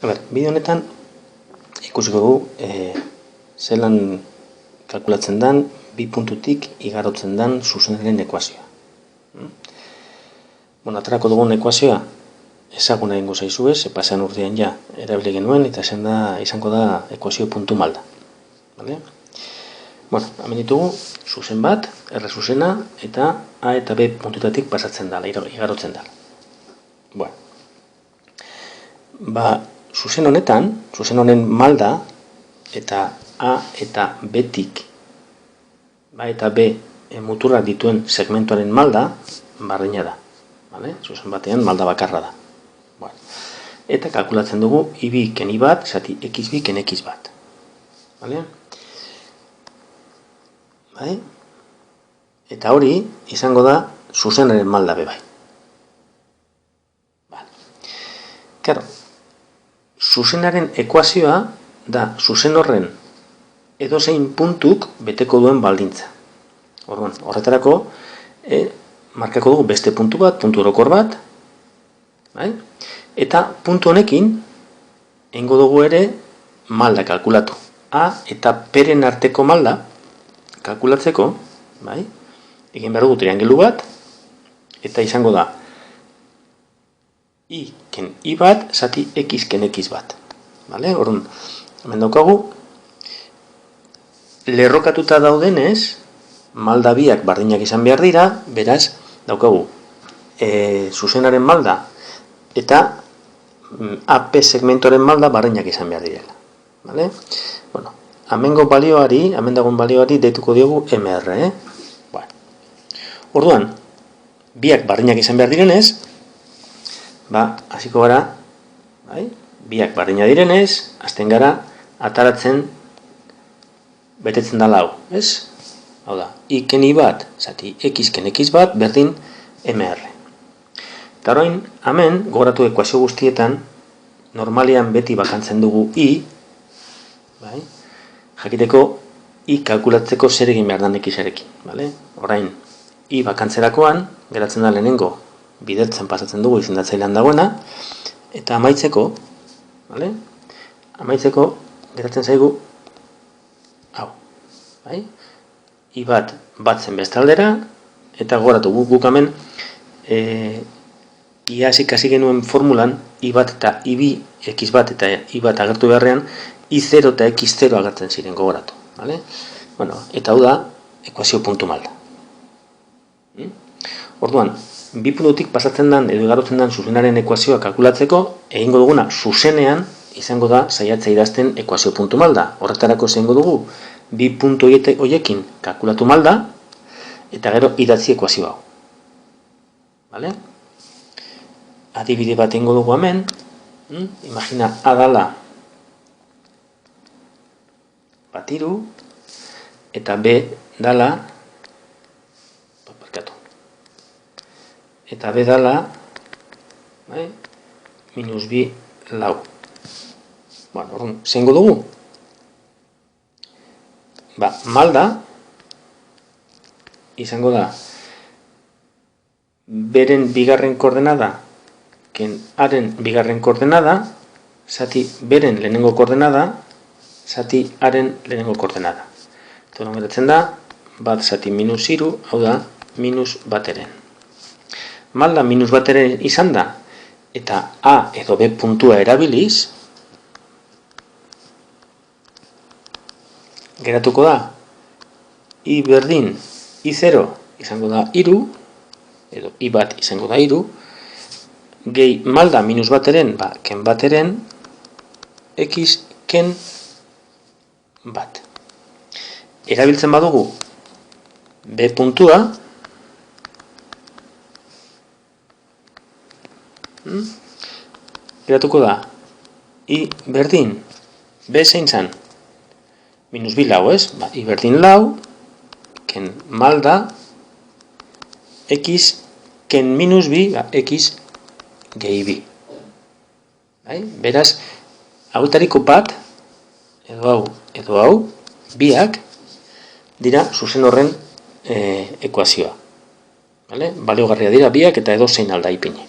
Bideo honetan ikusiko dugu zelan kalkulatzen den bi puntutik igarotzen den zuzenaren ekuazioa. Aterako dugun ekuazioa ezaguna egingo zaizu ez, pasean urtean ja erabili genuen eta izango da ekuazio puntu malda. Hemen ditugu zuzen bat, R zuzena eta A eta B puntutatik pasatzen dela, igarotzen dela. Zuzen honetan, zuzen honen malda eta A eta B-tik, A eta B muturrak dituen segmentuaren malda berdina da. Zuzen batean malda bakarra da. Eta kalkulatzen dugu I2 ken I1 zati X2 ken X1. Eta hori izango da zuzenaren malda be bai. Zuzenaren ekuazioa da zuzen horren edozein puntuk beteko duen baldintza. Horretarako markako dugu beste puntu bat, puntu orokor bat, eta puntu honekin egingo dugu ere malda kalkulatu. A eta P-ren arteko malda kalkulatzeko egin behar dugu triangelu bat eta izango da I ken I bat zati X ken X bat. Hemen daukagu lerrokatuta daudenez malda biak berdinak izan behar dira, beraz daukagu zuzenaren malda eta AP segmentoren malda berdinak izan behar direla. Hemen dagoen balioari deituko diogu MR. Orduan, biak berdinak izan behar direnez, hasiko gara, biak berdinak direnez, hasten gara ataratzen betetzen da lau, ez? Hau da, I ken I bat, zati X ken X bat, berdin MR. Eta orain, hemen, gogoratu ekuazio guztietan, normalean beti bakantzen dugu I, jakiteko I kalkulatzeko zer egin behar dan X-arekin. Orain, I bakantzerakoan, geratzen da lehenengo, bidertzen pasatzen dugu izendatzailean dagoena, eta amaitzeko geratzen zaigu hau. I bat batzen bestaldera, eta gogoratu guk hemen iaz ikasi genuen formulan I bat eta I2, X bat eta I bat agertu beharrean, I0 eta X0 agertzen ziren gogoratu. Eta hau da ekuazio puntu malda. Orduan, bi puntutik pasatzen den edo igarotzen den zuzenaren ekuazioa kalkulatzeko, egingo duguna zuzenean izango da saiatzea idazten ekuazio puntu malda. Horretarako egingo dugu bi puntu horiekin kalkulatu malda eta gero idatzi ekuazio hau. Adibide bat egingo dugu hemen, imagina A dala bat hiru eta B dala eta B dala minus B lau. Zeingo dugu? Malda izango da beren bigarren koordenada ken aren bigarren koordenada zati beren lehenengo koordenada zati aren lehenengo koordenada. Eta geratzen da bat zati minus hiru, hau da minus bateren. Malda minus bateren izan da eta A edo B puntua erabiliz geratuko da I berdin I0 izango da iru edo I bat izango da iru gehi malda minus bateren ken bateren X ken bat. Erabiltzen badugu B puntua geratuko da I berdin B zein zan minus bi lau, ez? I berdin lau ken malda X ken minus bi X gehi bi. Beraz, hauetariko bat edo hau biak dira zuzen horren ekuazioa. Baliogarria dira biak eta edo zein alda ipini.